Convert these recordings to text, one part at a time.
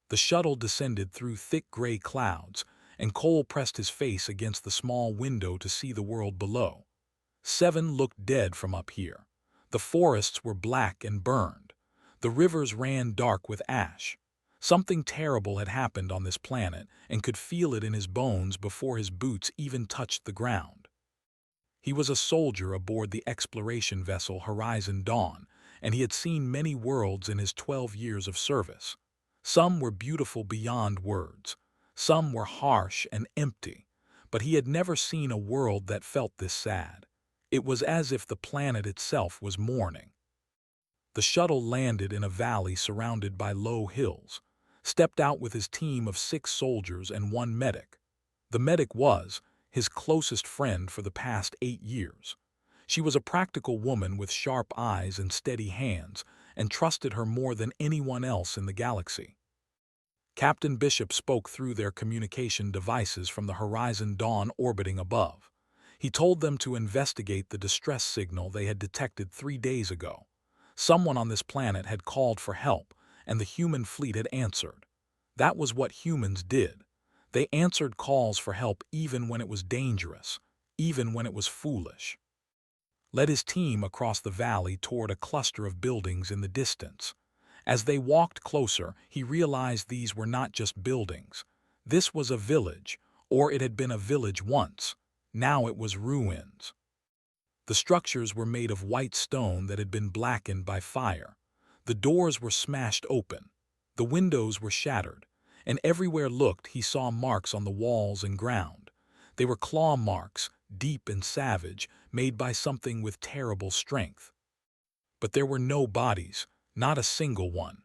The shuttle descended through thick gray clouds, and Cole pressed his face against the small window to see the world below. Seven looked dead from up here. The forests were black and burned. The rivers ran dark with ash. Something terrible had happened on this planet, and could feel it in his bones before his boots even touched the ground. He was a soldier aboard the exploration vessel Horizon Dawn, and he had seen many worlds in his 12 years of service. Some were beautiful beyond words. Some were harsh and empty. But he had never seen a world that felt this sad. It was as if the planet itself was mourning. The shuttle landed in a valley surrounded by low hills, stepped out with his team of 6 soldiers and 1 medic. The medic was his closest friend for the past 8 years. She was a practical woman with sharp eyes and steady hands, and trusted her more than anyone else in the galaxy. Captain Bishop spoke through their communication devices from the Horizon Dawn orbiting above. He told them to investigate the distress signal they had detected 3 days ago. Someone on this planet had called for help, and the human fleet had answered. That was what humans did. They answered calls for help even when it was dangerous, even when it was foolish. Led his team across the valley toward a cluster of buildings in the distance. As they walked closer, he realized these were not just buildings. This was a village, or it had been a village once. Now it was ruins. The structures were made of white stone that had been blackened by fire. The doors were smashed open. The windows were shattered, and everywhere looked he saw marks on the walls and ground. They were claw marks, deep and savage, made by something with terrible strength. But there were no bodies, not a single one.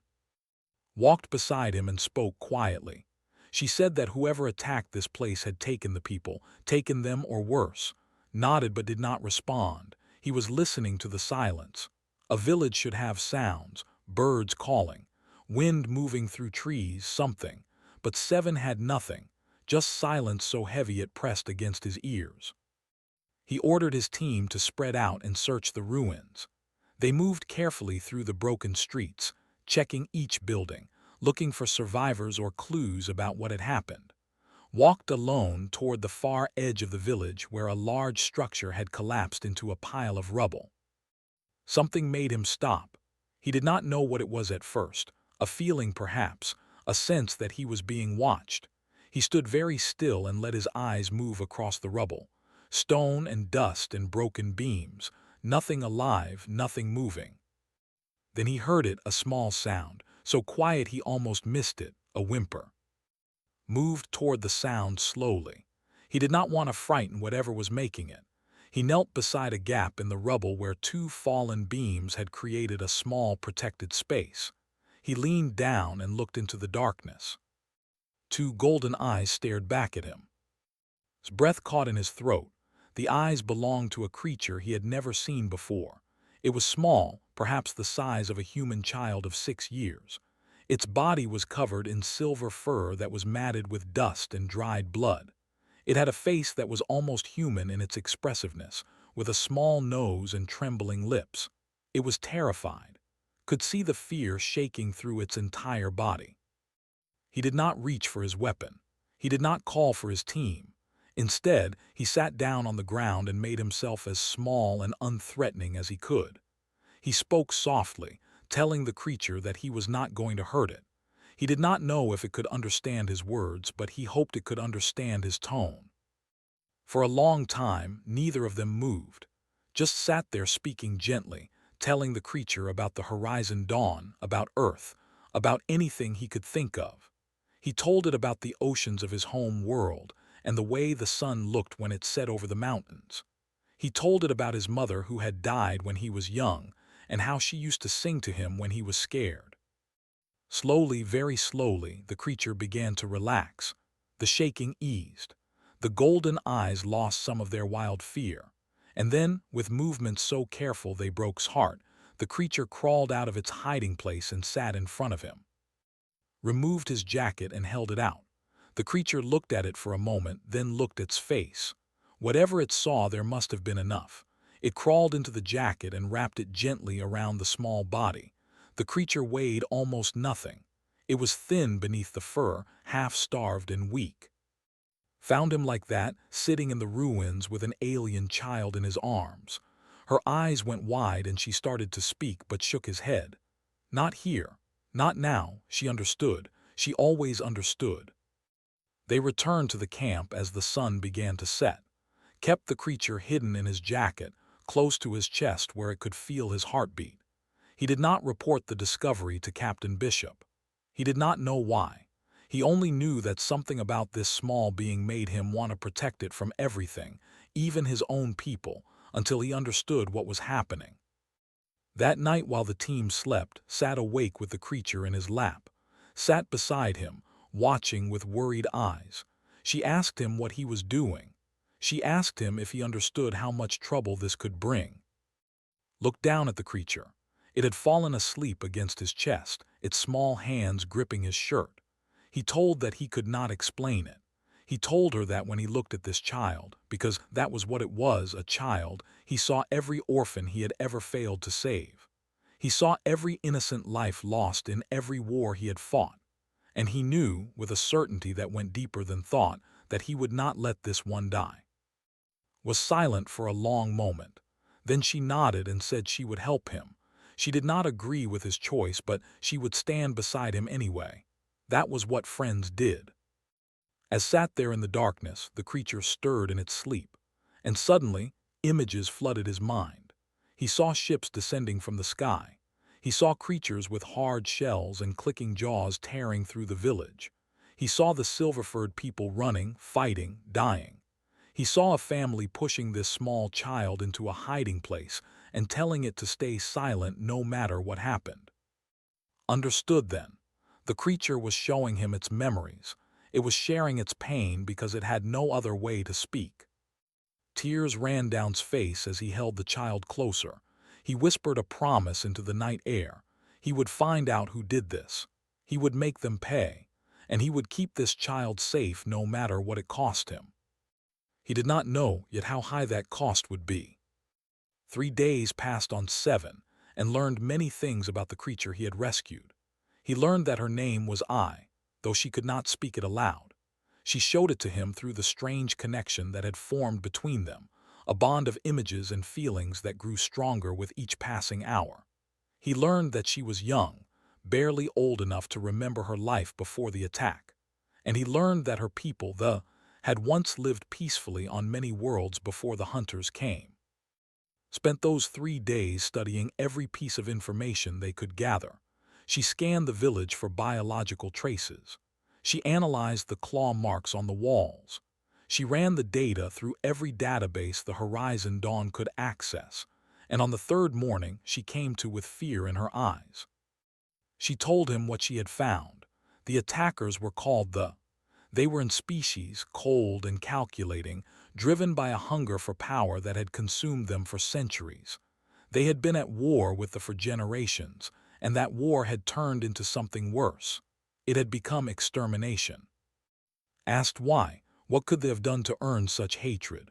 Walked beside him and spoke quietly. She said that whoever attacked this place had taken the people, taken them or worse. Nodded but did not respond. He was listening to the silence. A village should have sounds, birds calling, wind moving through trees, something. But Seven had nothing, just silence so heavy it pressed against his ears. He ordered his team to spread out and search the ruins. They moved carefully through the broken streets, checking each building, looking for survivors or clues about what had happened. Walked alone toward the far edge of the village where a large structure had collapsed into a pile of rubble. Something made him stop. He did not know what it was at first, a feeling perhaps, a sense that he was being watched. He stood very still and let his eyes move across the rubble. Stone and dust and broken beams, nothing alive, nothing moving. Then he heard it, a small sound, so quiet he almost missed it, a whimper. Moved toward the sound slowly. He did not want to frighten whatever was making it. He knelt beside a gap in the rubble where 2 fallen beams had created a small protected space. He leaned down and looked into the darkness. 2 golden eyes stared back at him. His breath caught in his throat. The eyes belonged to a creature he had never seen before. It was small, perhaps the size of a human child of 6 years. Its body was covered in silver fur that was matted with dust and dried blood. It had a face that was almost human in its expressiveness, with a small nose and trembling lips. It was terrified, could see the fear shaking through its entire body. He did not reach for his weapon. He did not call for his team. Instead, he sat down on the ground and made himself as small and unthreatening as he could. He spoke softly, telling the creature that he was not going to hurt it. He did not know if it could understand his words, but he hoped it could understand his tone. For a long time, neither of them moved, just sat there speaking gently, telling the creature about the Horizon Dawn, about Earth, about anything he could think of. He told it about the oceans of his home world and the way the sun looked when it set over the mountains. He told it about his mother who had died when he was young and how she used to sing to him when he was scared. Slowly, very slowly, the creature began to relax. The shaking eased. The golden eyes lost some of their wild fear. And then, with movements so careful they broke his heart, the creature crawled out of its hiding place and sat in front of him. Removed his jacket and held it out. The creature looked at it for a moment, then looked at its face. Whatever it saw, there must have been enough. It crawled into the jacket and wrapped it gently around the small body. The creature weighed almost nothing. It was thin beneath the fur, half-starved and weak. Found him like that, sitting in the ruins with an alien child in his arms. Her eyes went wide and she started to speak but shook his head. Not here. Not now, she understood. She always understood. They returned to the camp as the sun began to set. Kept the creature hidden in his jacket, close to his chest where it could feel his heartbeat. He did not report the discovery to Captain Bishop. He did not know why. He only knew that something about this small being made him want to protect it from everything, even his own people, until he understood what was happening. That night while the team slept, sat awake with the creature in his lap, sat beside him, watching with worried eyes. She asked him what he was doing. She asked him if he understood how much trouble this could bring. Looked down at the creature. It had fallen asleep against his chest, its small hands gripping his shirt. He told that he could not explain it. He told her that when he looked at this child, because that was what it was, a child, he saw every orphan he had ever failed to save. He saw every innocent life lost in every war he had fought. And he knew, with a certainty that went deeper than thought, that he would not let this one die. Was silent for a long moment. Then she nodded and said she would help him. She did not agree with his choice, but she would stand beside him anyway. That was what friends did. As sat there in the darkness, the creature stirred in its sleep. And suddenly, images flooded his mind. He saw ships descending from the sky. He saw creatures with hard shells and clicking jaws tearing through the village. He saw the silver-furred people running, fighting, dying. He saw a family pushing this small child into a hiding place and telling it to stay silent no matter what happened. Understood then. The creature was showing him its memories. It was sharing its pain because it had no other way to speak. Tears ran down his face as he held the child closer. He whispered a promise into the night air. He would find out who did this. He would make them pay. And he would keep this child safe no matter what it cost him. He did not know yet how high that cost would be. 3 days passed on 7, and learned many things about the creature he had rescued. He learned that her name was I, though she could not speak it aloud. She showed it to him through the strange connection that had formed between them, a bond of images and feelings that grew stronger with each passing hour. He learned that she was young, barely old enough to remember her life before the attack. And he learned that her people, had once lived peacefully on many worlds before the hunters came. Spent those 3 days studying every piece of information they could gather. She scanned the village for biological traces. She analyzed the claw marks on the walls. She ran the data through every database the Horizon Dawn could access, and on the 3rd morning she came to with fear in her eyes. She told him what she had found. The attackers were called They were in species, cold and calculating, driven by a hunger for power that had consumed them for centuries. They had been at war with for generations, and that war had turned into something worse. It had become extermination. Asked why, what could they have done to earn such hatred?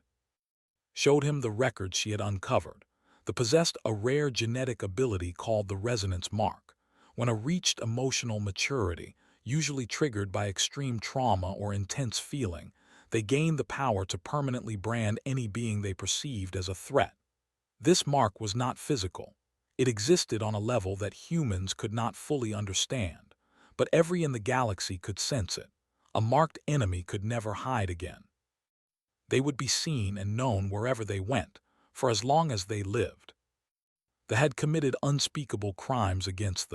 Showed him the records she had uncovered. They possessed a rare genetic ability called the resonance mark. When it reached emotional maturity, usually triggered by extreme trauma or intense feeling, they gained the power to permanently brand any being they perceived as a threat. This mark was not physical. It existed on a level that humans could not fully understand, but every in the galaxy could sense it. A marked enemy could never hide again. They would be seen and known wherever they went, for as long as they lived. They had committed unspeakable crimes against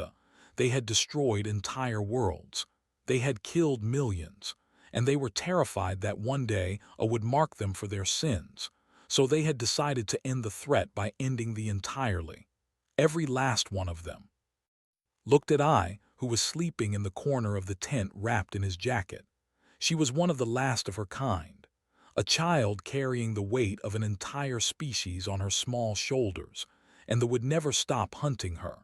They had destroyed entire worlds. They had killed millions, and they were terrified that one day would mark them for their sins. So they had decided to end the threat by ending the entirely. Every last one of them. Looked at I, who was sleeping in the corner of the tent wrapped in his jacket. She was one of the last of her kind. A child carrying the weight of an entire species on her small shoulders, and they would never stop hunting her.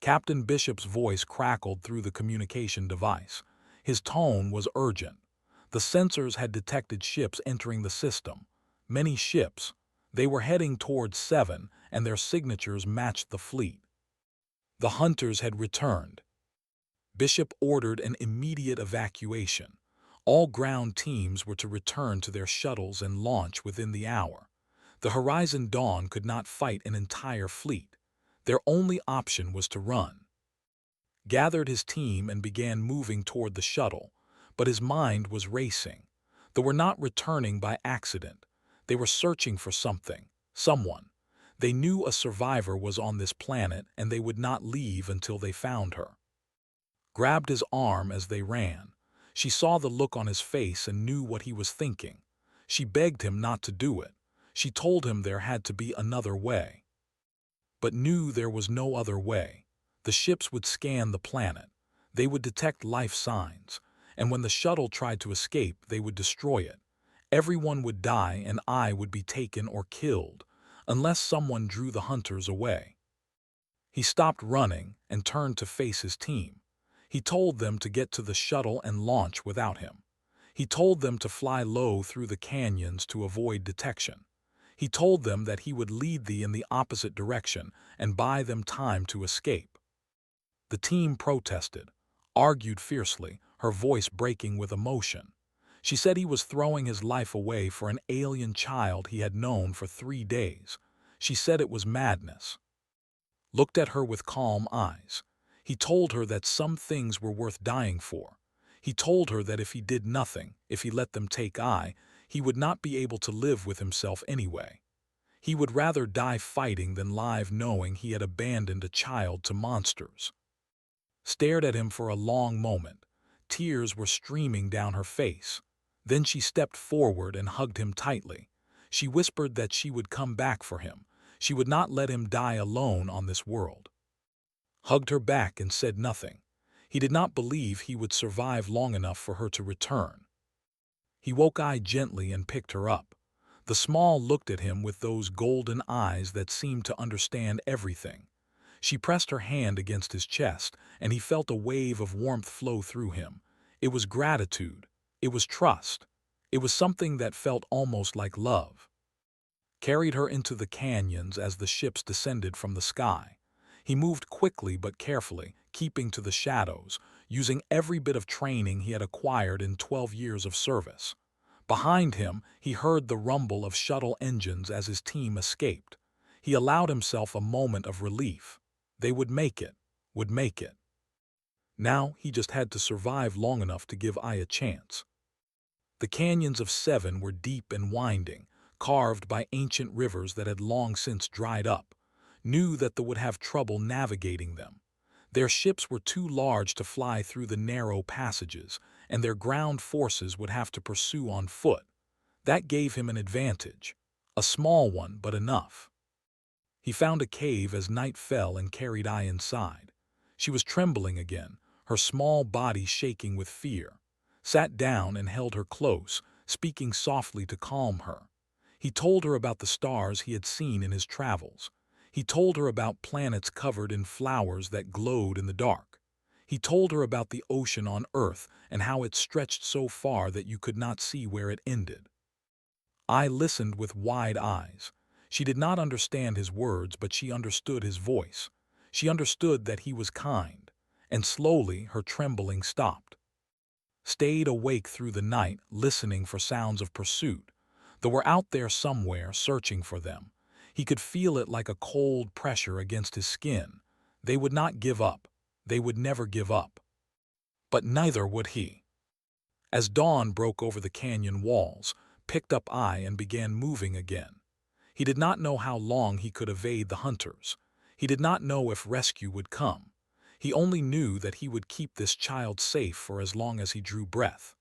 Captain Bishop's voice crackled through the communication device. His tone was urgent. The sensors had detected ships entering the system. Many ships. They were heading towards 7, and their signatures matched the fleet. The hunters had returned. Bishop ordered an immediate evacuation. All ground teams were to return to their shuttles and launch within the hour. The Horizon Dawn could not fight an entire fleet. Their only option was to run. Gathered his team and began moving toward the shuttle, but his mind was racing. They were not returning by accident. They were searching for something, someone. They knew a survivor was on this planet and they would not leave until they found her. Grabbed his arm as they ran. She saw the look on his face and knew what he was thinking. She begged him not to do it. She told him there had to be another way. But knew there was no other way. The ships would scan the planet. They would detect life signs. And when the shuttle tried to escape, they would destroy it. Everyone would die and I would be taken or killed, unless someone drew the hunters away. He stopped running and turned to face his team. He told them to get to the shuttle and launch without him. He told them to fly low through the canyons to avoid detection. He told them that he would lead them in the opposite direction and buy them time to escape. The team protested, argued fiercely, her voice breaking with emotion. She said he was throwing his life away for an alien child he had known for 3 days. She said it was madness. Looked at her with calm eyes. He told her that some things were worth dying for. He told her that if he did nothing, if he let them take I, he would not be able to live with himself anyway. He would rather die fighting than live knowing he had abandoned a child to monsters. Stared at him for a long moment. Tears were streaming down her face. Then she stepped forward and hugged him tightly. She whispered that she would come back for him. She would not let him die alone on this world. Hugged her back and said nothing. He did not believe he would survive long enough for her to return. He woke I gently and picked her up. The Small looked at him with those golden eyes that seemed to understand everything. She pressed her hand against his chest, and he felt a wave of warmth flow through him. It was gratitude. It was trust. It was something that felt almost like love. Carried her into the canyons as the ships descended from the sky. He moved quickly but carefully, keeping to the shadows, using every bit of training he had acquired in 12 years of service. Behind him, he heard the rumble of shuttle engines as his team escaped. He allowed himself a moment of relief. They would make it, would make it. Now he just had to survive long enough to give I a chance. The canyons of Seven were deep and winding, carved by ancient rivers that had long since dried up. Knew that they would have trouble navigating them. Their ships were too large to fly through the narrow passages, and their ground forces would have to pursue on foot. That gave him an advantage. A small one, but enough. He found a cave as night fell and carried I inside. She was trembling again, her small body shaking with fear. Sat down and held her close, speaking softly to calm her. He told her about the stars he had seen in his travels. He told her about planets covered in flowers that glowed in the dark. He told her about the ocean on Earth and how it stretched so far that you could not see where it ended. I listened with wide eyes. She did not understand his words, but she understood his voice. She understood that he was kind, and slowly her trembling stopped. Stayed awake through the night, listening for sounds of pursuit. They were out there somewhere, searching for them. He could feel it like a cold pressure against his skin. They would not give up. They would never give up. But neither would he. As dawn broke over the canyon walls, picked up I and began moving again. He did not know how long he could evade the hunters. He did not know if rescue would come. He only knew that he would keep this child safe for as long as he drew breath.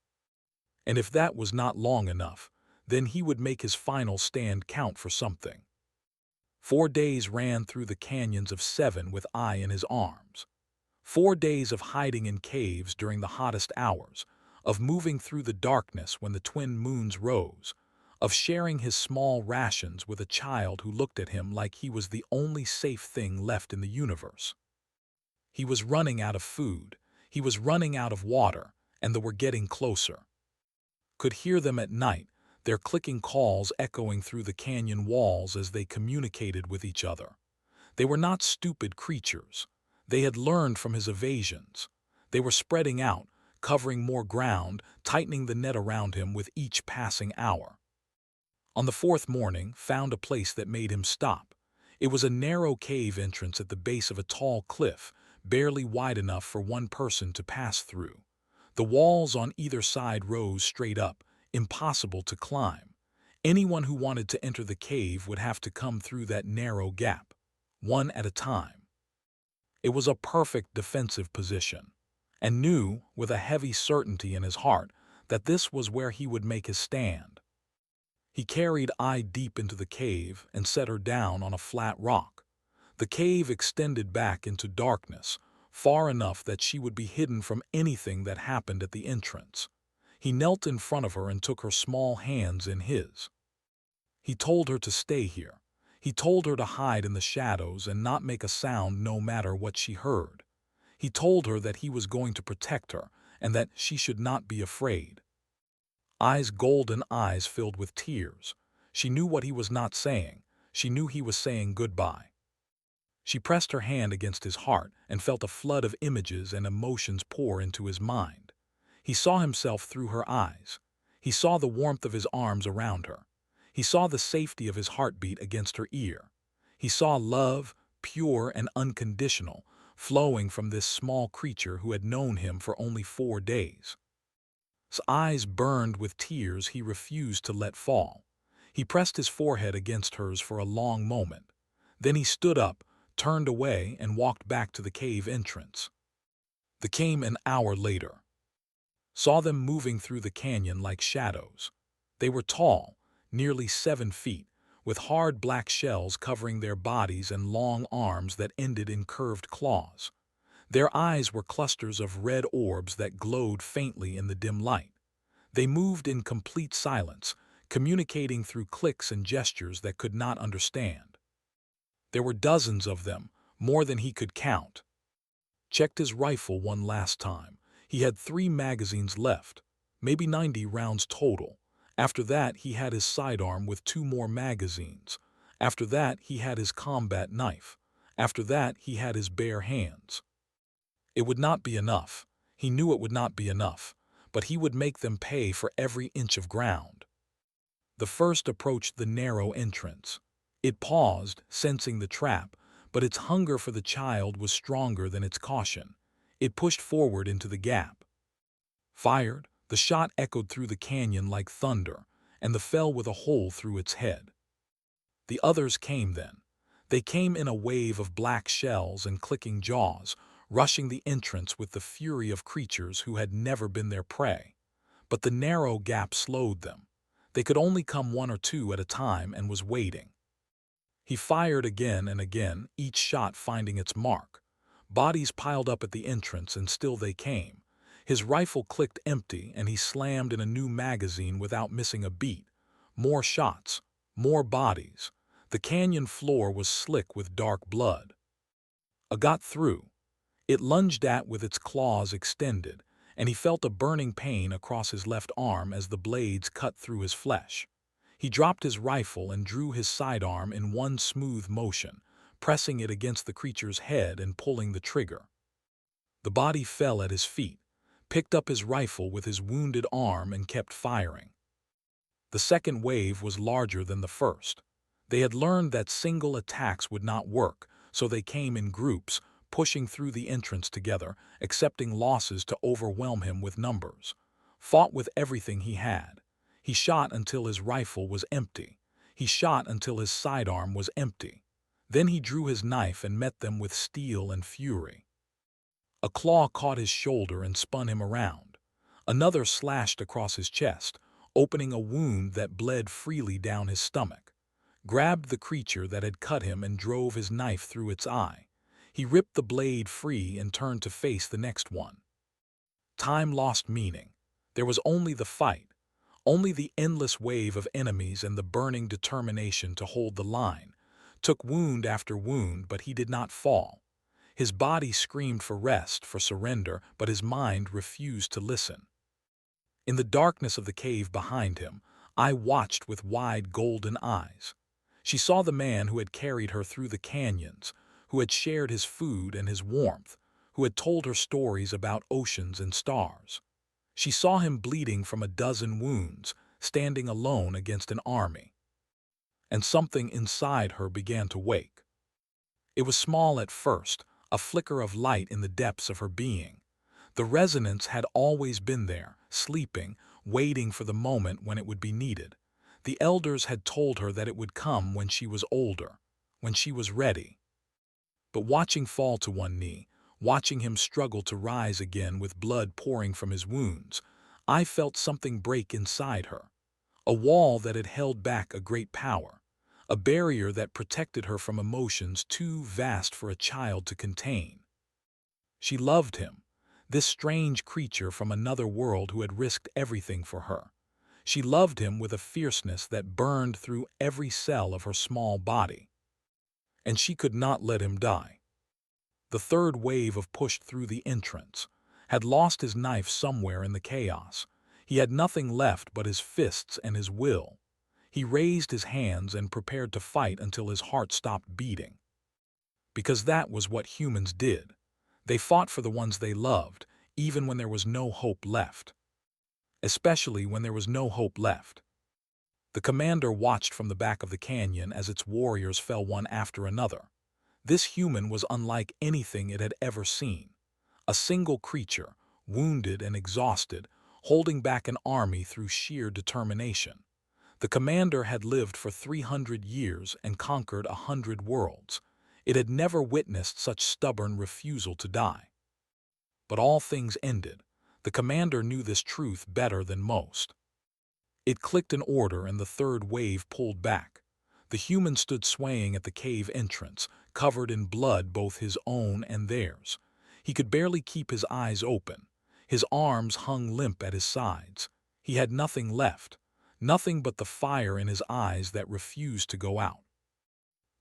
And if that was not long enough, then he would make his final stand count for something. 4 days ran through the canyons of Seven with I in his arms. 4 days of hiding in caves during the hottest hours, of moving through the darkness when the twin moons rose, of sharing his small rations with a child who looked at him like he was the only safe thing left in the universe. He was running out of food, he was running out of water, and they were getting closer. Could hear them at night, their clicking calls echoing through the canyon walls as they communicated with each other. They were not stupid creatures. They had learned from his evasions. They were spreading out, covering more ground, tightening the net around him with each passing hour. On the fourth morning, found a place that made him stop. It was a narrow cave entrance at the base of a tall cliff, barely wide enough for one person to pass through. The walls on either side rose straight up, impossible to climb. Anyone who wanted to enter the cave would have to come through that narrow gap, one at a time. It was a perfect defensive position, and knew, with a heavy certainty in his heart, that this was where he would make his stand. He carried eye deep into the cave and set her down on a flat rock. The cave extended back into darkness, far enough that she would be hidden from anything that happened at the entrance. He knelt in front of her and took her small hands in his. He told her to stay here. He told her to hide in the shadows and not make a sound no matter what she heard. He told her that he was going to protect her and that she should not be afraid. Golden eyes filled with tears. She knew what he was not saying. She knew he was saying goodbye. She pressed her hand against his heart and felt a flood of images and emotions pour into his mind. He saw himself through her eyes. He saw the warmth of his arms around her. He saw the safety of his heartbeat against her ear. He saw love, pure and unconditional, flowing from this small creature who had known him for only 4 days. His eyes burned with tears he refused to let fall. He pressed his forehead against hers for a long moment. Then he stood up, turned away, and walked back to the cave entrance. They came an hour later. Saw them moving through the canyon like shadows. They were tall, nearly 7 feet, with hard black shells covering their bodies and long arms that ended in curved claws. Their eyes were clusters of red orbs that glowed faintly in the dim light. They moved in complete silence, communicating through clicks and gestures that could not understand. There were dozens of them, more than he could count. Checked his rifle one last time. He had 3 magazines left, maybe 90 rounds total. After that, he had his sidearm with 2 more magazines. After that, he had his combat knife. After that, he had his bare hands. It would not be enough. He knew it would not be enough, but he would make them pay for every inch of ground. The first approached the narrow entrance. It paused, sensing the trap, but its hunger for the child was stronger than its caution. It pushed forward into the gap. Fired, the shot echoed through the canyon like thunder, and the fell with a hole through its head. The others came then. They came in a wave of black shells and clicking jaws, rushing the entrance with the fury of creatures who had never been their prey. But the narrow gap slowed them. They could only come 1 or 2 at a time and was waiting. He fired again and again, each shot finding its mark. Bodies piled up at the entrance, and still they came. His rifle clicked empty, and he slammed in a new magazine without missing a beat. More shots, more bodies. The canyon floor was slick with dark blood. A got through. It lunged at with its claws extended, and he felt a burning pain across his left arm as the blades cut through his flesh. He dropped his rifle and drew his sidearm in one smooth motion, pressing it against the creature's head and pulling the trigger. The body fell at his feet, picked up his rifle with his wounded arm and kept firing. The second wave was larger than the first. They had learned that single attacks would not work, so they came in groups, pushing through the entrance together, accepting losses to overwhelm him with numbers. Fought with everything he had. He shot until his rifle was empty. He shot until his sidearm was empty. Then he drew his knife and met them with steel and fury. A claw caught his shoulder and spun him around. Another slashed across his chest, opening a wound that bled freely down his stomach. Grabbed the creature that had cut him and drove his knife through its eye. He ripped the blade free and turned to face the next one. Time lost meaning. There was only the fight, only the endless wave of enemies and the burning determination to hold the line. Took wound after wound, but he did not fall. His body screamed for rest, for surrender, but his mind refused to listen. In the darkness of the cave behind him, I watched with wide golden eyes. She saw the man who had carried her through the canyons, who had shared his food and his warmth, who had told her stories about oceans and stars. She saw him bleeding from a dozen wounds, standing alone against an army. And something inside her began to wake. It was small at first, a flicker of light in the depths of her being. The resonance had always been there, sleeping, waiting for the moment when it would be needed. The elders had told her that it would come when she was older, when she was ready. But watching fall to one knee, watching him struggle to rise again with blood pouring from his wounds, I felt something break inside her. A wall that had held back a great power, a barrier that protected her from emotions too vast for a child to contain. She loved him, this strange creature from another world who had risked everything for her. She loved him with a fierceness that burned through every cell of her small body. And she could not let him die. The third wave of pushed through the entrance, had lost his knife somewhere in the chaos. He had nothing left but his fists and his will. He raised his hands and prepared to fight until his heart stopped beating. Because that was what humans did. They fought for the ones they loved, even when there was no hope left. Especially when there was no hope left. The commander watched from the back of the canyon as its warriors fell one after another. This human was unlike anything it had ever seen. A single creature, wounded and exhausted, holding back an army through sheer determination. The commander had lived for 300 years and conquered 100 worlds. It had never witnessed such stubborn refusal to die. But all things ended. The commander knew this truth better than most. It clicked an order and the third wave pulled back. The human stood swaying at the cave entrance, covered in blood, both his own and theirs. He could barely keep his eyes open. His arms hung limp at his sides. He had nothing left, nothing but the fire in his eyes that refused to go out.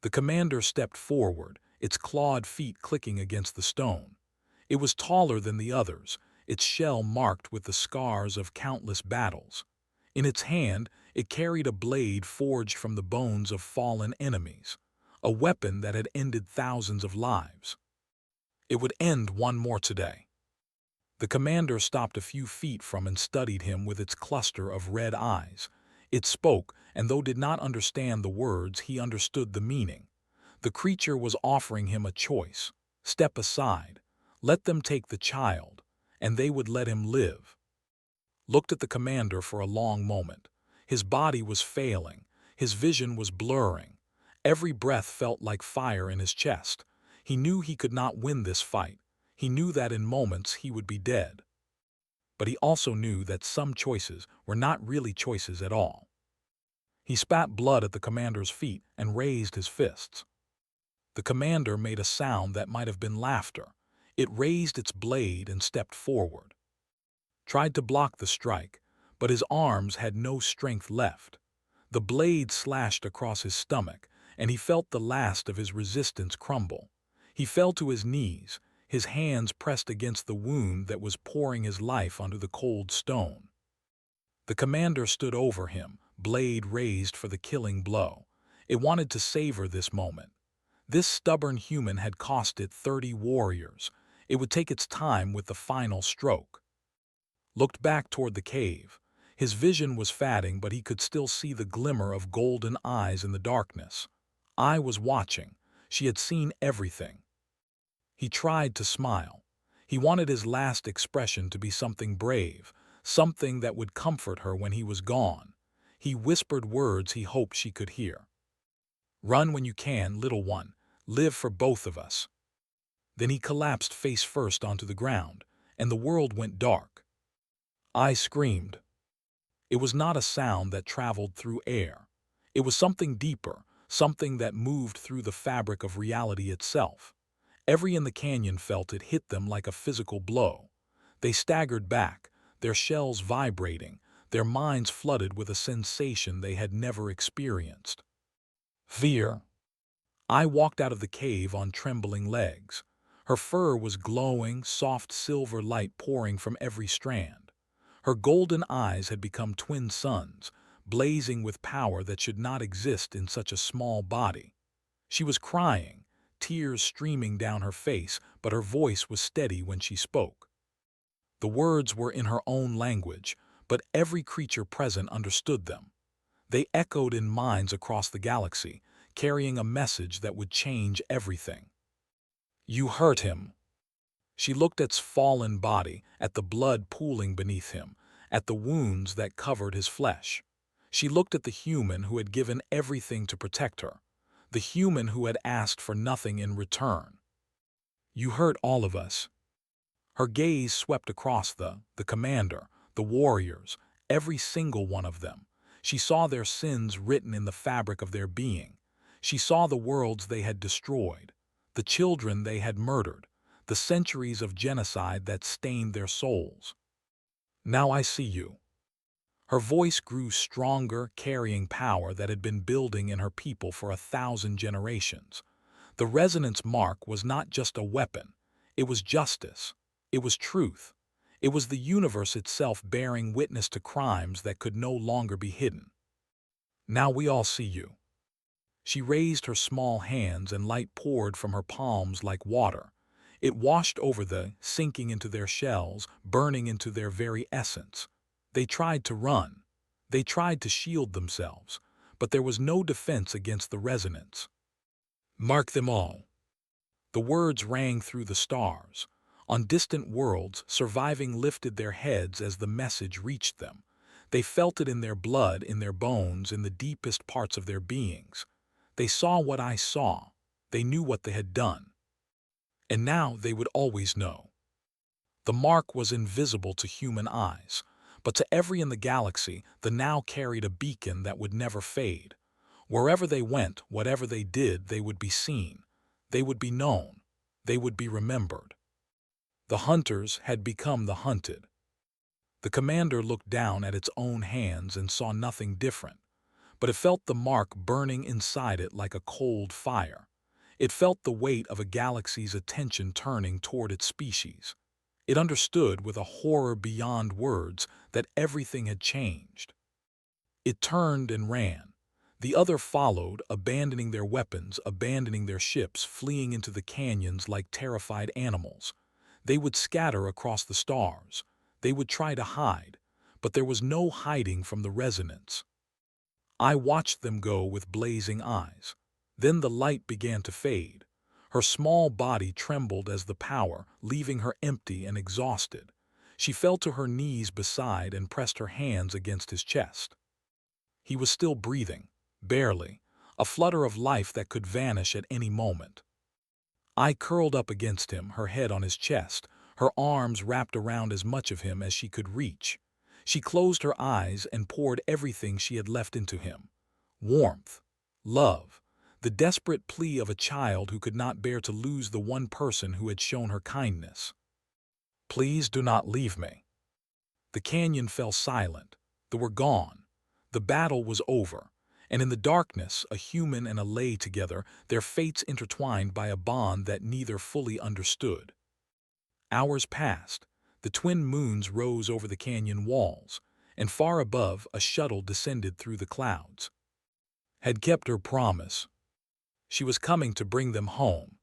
The commander stepped forward, its clawed feet clicking against the stone. It was taller than the others, its shell marked with the scars of countless battles. In its hand, it carried a blade forged from the bones of fallen enemies, a weapon that had ended thousands of lives. It would end one more today. The commander stopped a few feet from and studied him with its cluster of red eyes. It spoke, and though did not understand the words, he understood the meaning. The creature was offering him a choice. Step aside. Let them take the child, and they would let him live. Looked at the commander for a long moment. His body was failing. His vision was blurring. Every breath felt like fire in his chest. He knew he could not win this fight. He knew that in moments he would be dead. But he also knew that some choices were not really choices at all. He spat blood at the commander's feet and raised his fists. The commander made a sound that might have been laughter. It raised its blade and stepped forward. Tried to block the strike, but his arms had no strength left. The blade slashed across his stomach, and he felt the last of his resistance crumble. He fell to his knees, his hands pressed against the wound that was pouring his life onto the cold stone. The commander stood over him, blade raised for the killing blow. It wanted to savor this moment. This stubborn human had cost it 30 warriors. It would take its time with the final stroke. Looked back toward the cave. His vision was fading, but he could still see the glimmer of golden eyes in the darkness. I was watching. She had seen everything. He tried to smile. He wanted his last expression to be something brave, something that would comfort her when he was gone. He whispered words he hoped she could hear. "Run when you can, little one. Live for both of us." Then he collapsed face first onto the ground, and the world went dark. I screamed. It was not a sound that traveled through air. It was something deeper, something that moved through the fabric of reality itself. Every in the canyon felt it hit them like a physical blow. They staggered back, their shells vibrating, their minds flooded with a sensation they had never experienced. Fear. I walked out of the cave on trembling legs. Her fur was glowing, soft silver light pouring from every strand. Her golden eyes had become twin suns, blazing with power that should not exist in such a small body. She was crying, tears streaming down her face, but her voice was steady when she spoke. The words were in her own language, but every creature present understood them. They echoed in minds across the galaxy, carrying a message that would change everything. You hurt him. She looked at his fallen body, at the blood pooling beneath him, at the wounds that covered his flesh. She looked at the human who had given everything to protect her, the human who had asked for nothing in return. You hurt all of us. Her gaze swept across the commander, the warriors, every single one of them. She saw their sins written in the fabric of their being. She saw the worlds they had destroyed, the children they had murdered, the centuries of genocide that stained their souls. Now I see you. Her voice grew stronger, carrying power that had been building in her people for 1,000 generations. The resonance mark was not just a weapon. It was justice. It was truth. It was the universe itself bearing witness to crimes that could no longer be hidden. Now we all see you. She raised her small hands and light poured from her palms like water. It washed over them, sinking into their shells, burning into their very essence. They tried to run. They tried to shield themselves, but there was no defense against the resonance. Mark them all. The words rang through the stars. On distant worlds, surviving lifted their heads as the message reached them. They felt it in their blood, in their bones, in the deepest parts of their beings. They saw what I saw. They knew what they had done. And now they would always know. The mark was invisible to human eyes, but to every in the galaxy, the now carried a beacon that would never fade. Wherever they went, whatever they did, they would be seen. They would be known. They would be remembered. The hunters had become the hunted. The commander looked down at its own hands and saw nothing different, but it felt the mark burning inside it like a cold fire. It felt the weight of a galaxy's attention turning toward its species. It understood with a horror beyond words that everything had changed. It turned and ran. The other followed, abandoning their weapons, abandoning their ships, fleeing into the canyons like terrified animals. They would scatter across the stars. They would try to hide, but there was no hiding from the resonance. I watched them go with blazing eyes. Then the light began to fade. Her small body trembled as the power, leaving her empty and exhausted. She fell to her knees beside and pressed her hands against his chest. He was still breathing, barely, a flutter of life that could vanish at any moment. I curled up against him, her head on his chest, her arms wrapped around as much of him as she could reach. She closed her eyes and poured everything she had left into him. Warmth, love, the desperate plea of a child who could not bear to lose the one person who had shown her kindness. Please do not leave me. The canyon fell silent. They were gone. The battle was over. And in the darkness, a human and a lay together, their fates intertwined by a bond that neither fully understood. Hours passed. The twin moons rose over the canyon walls, and far above, a shuttle descended through the clouds. Had kept her promise. She was coming to bring them home.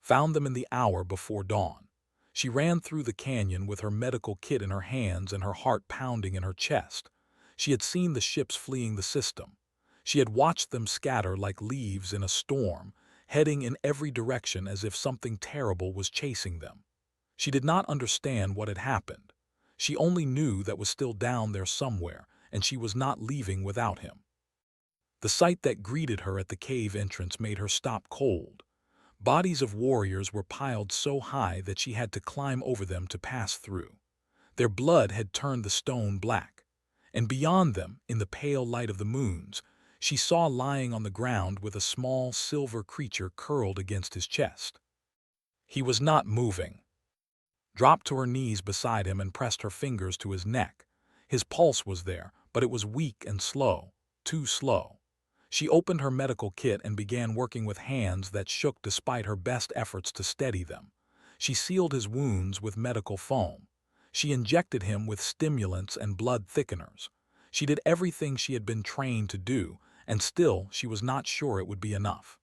Found them in the hour before dawn. She ran through the canyon with her medical kit in her hands and her heart pounding in her chest. She had seen the ships fleeing the system. She had watched them scatter like leaves in a storm, heading in every direction as if something terrible was chasing them. She did not understand what had happened. She only knew that was still down there somewhere, and she was not leaving without him. The sight that greeted her at the cave entrance made her stop cold. Bodies of warriors were piled so high that she had to climb over them to pass through. Their blood had turned the stone black, and beyond them, in the pale light of the moons, she saw lying on the ground with a small silver creature curled against his chest. He was not moving. Dropped to her knees beside him and pressed her fingers to his neck. His pulse was there, but it was weak and slow, too slow. She opened her medical kit and began working with hands that shook despite her best efforts to steady them. She sealed his wounds with medical foam. She injected him with stimulants and blood thickeners. She did everything she had been trained to do, and still she was not sure it would be enough.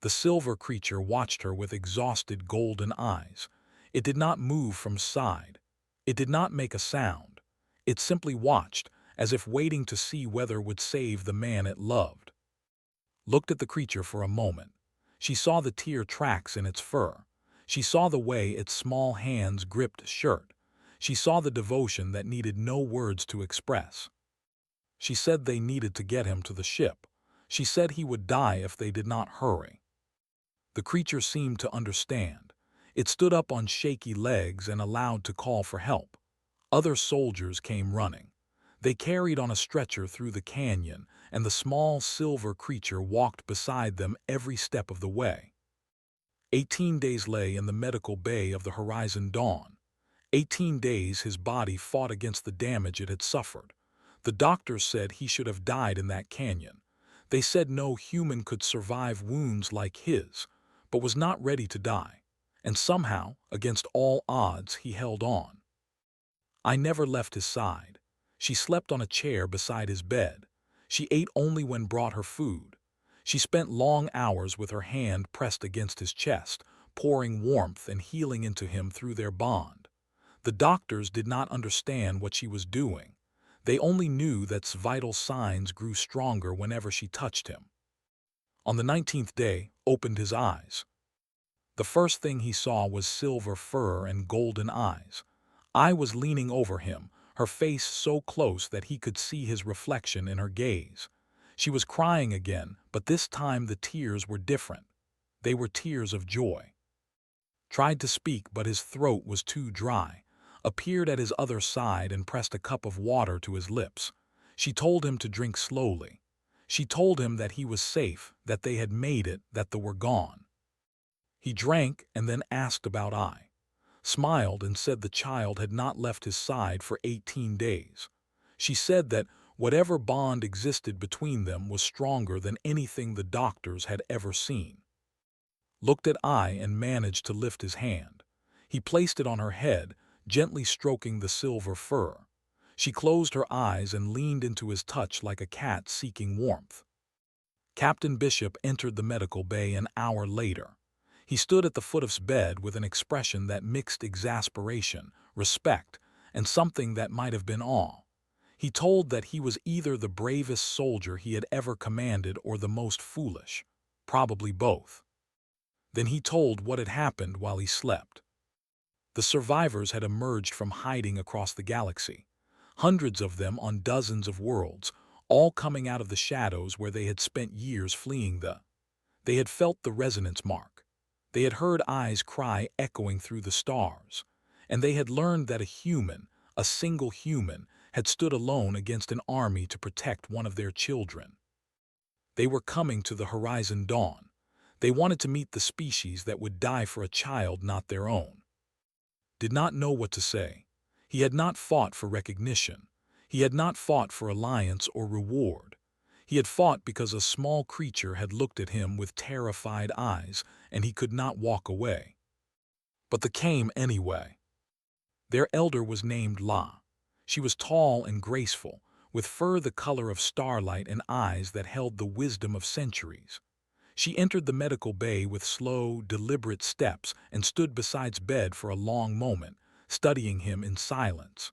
The silver creature watched her with exhausted golden eyes. It did not move from side. It did not make a sound. It simply watched, as if waiting to see whether it would save the man it loved. Looked at the creature for a moment. She saw the tear tracks in its fur. She saw the way its small hands gripped shirt. She saw the devotion that needed no words to express. She said they needed to get him to the ship. She said he would die if they did not hurry. The creature seemed to understand. It stood up on shaky legs and allowed to call for help. Other soldiers came running. They carried on a stretcher through the canyon, and the small silver creature walked beside them every step of the way. 18 days lay in the medical bay of the Horizon Dawn. 18 days his body fought against the damage it had suffered. The doctors said he should have died in that canyon. They said no human could survive wounds like his, but was not ready to die. And somehow, against all odds, he held on. I never left his side. She slept on a chair beside his bed. She ate only when brought her food. She spent long hours with her hand pressed against his chest, pouring warmth and healing into him through their bond. The doctors did not understand what she was doing. They only knew that vital signs grew stronger whenever she touched him. On the 19th day, opened his eyes. The first thing he saw was silver fur and golden eyes. I was leaning over him, her face so close that he could see his reflection in her gaze. She was crying again, but this time the tears were different. They were tears of joy. Tried to speak, but his throat was too dry. Appeared at his other side and pressed a cup of water to his lips. She told him to drink slowly. She told him that he was safe, that they had made it, that they were gone. He drank and then asked about I. Smiled and said the child had not left his side for 18 days. She said that whatever bond existed between them was stronger than anything the doctors had ever seen. Looked at I and managed to lift his hand. He placed it on her head, gently stroking the silver fur. She closed her eyes and leaned into his touch like a cat seeking warmth. Captain Bishop entered the medical bay an hour later. He stood at the foot of his bed with an expression that mixed exasperation, respect, and something that might have been awe. He told that he was either the bravest soldier he had ever commanded or the most foolish, probably both. Then he told what had happened while he slept. The survivors had emerged from hiding across the galaxy, hundreds of them on dozens of worlds, all coming out of the shadows where they had spent years fleeing They had felt the resonance mark. They had heard eyes cry echoing through the stars, and they had learned that a human, a single human, had stood alone against an army to protect one of their children. They were coming to the Horizon Dawn. They wanted to meet the species that would die for a child not their own. Did not know what to say. He had not fought for recognition. He had not fought for alliance or reward. He had fought because a small creature had looked at him with terrified eyes, and he could not walk away. But they came anyway. Their elder was named La. She was tall and graceful, with fur the color of starlight and eyes that held the wisdom of centuries. She entered the medical bay with slow, deliberate steps and stood beside his bed for a long moment, studying him in silence.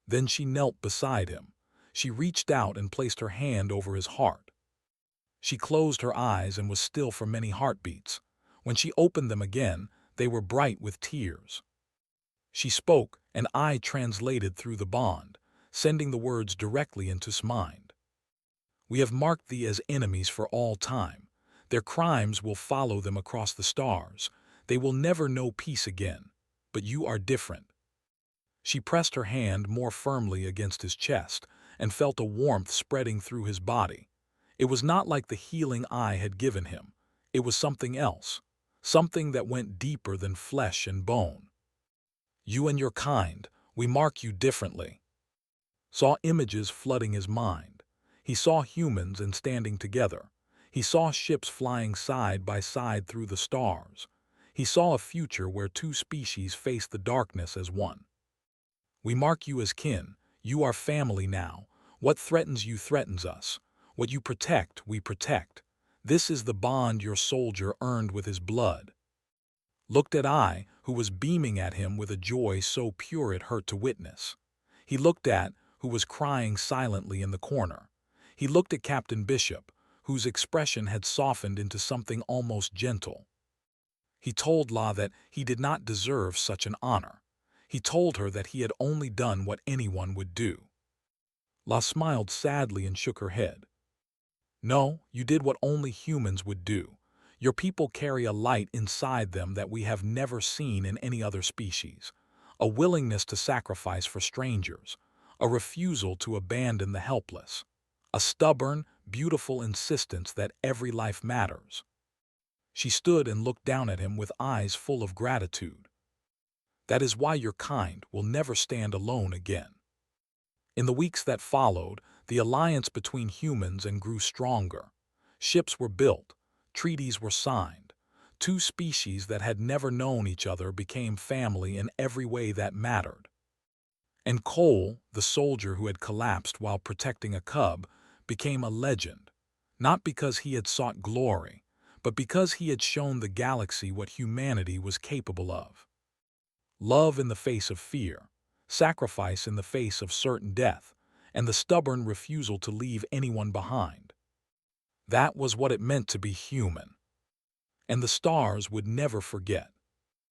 Then she knelt beside him. She reached out and placed her hand over his heart. She closed her eyes and was still for many heartbeats. When she opened them again, they were bright with tears. She spoke, and I translated through the bond, sending the words directly into his mind. We have marked thee as enemies for all time. Their crimes will follow them across the stars. They will never know peace again. But you are different. She pressed her hand more firmly against his chest and felt a warmth spreading through his body. It was not like the healing I had given him. It was something else, something that went deeper than flesh and bone. You and your kind, we mark you differently. Saw images flooding his mind. He saw humans and standing together. He saw ships flying side by side through the stars. He saw a future where two species faced the darkness as one. We mark you as kin. You are family now. What threatens you threatens us. What you protect, we protect. This is the bond your soldier earned with his blood. Looked at I, who was beaming at him with a joy so pure it hurt to witness. He looked at, who was crying silently in the corner. He looked at Captain Bishop, whose expression had softened into something almost gentle. He told La that he did not deserve such an honor. He told her that he had only done what anyone would do. La smiled sadly and shook her head. No, you did what only humans would do. Your people carry a light inside them that we have never seen in any other species. A willingness to sacrifice for strangers. A refusal to abandon the helpless. A stubborn, beautiful insistence that every life matters. She stood and looked down at him with eyes full of gratitude. That is why your kind will never stand alone again. In the weeks that followed, the alliance between humans and grew stronger. Ships were built, treaties were signed. Two species that had never known each other became family in every way that mattered. And Cole, the soldier who had collapsed while protecting a cub, became a legend, not because he had sought glory, but because he had shown the galaxy what humanity was capable of. Love in the face of fear, sacrifice in the face of certain death, and the stubborn refusal to leave anyone behind. That was what it meant to be human. And the stars would never forget.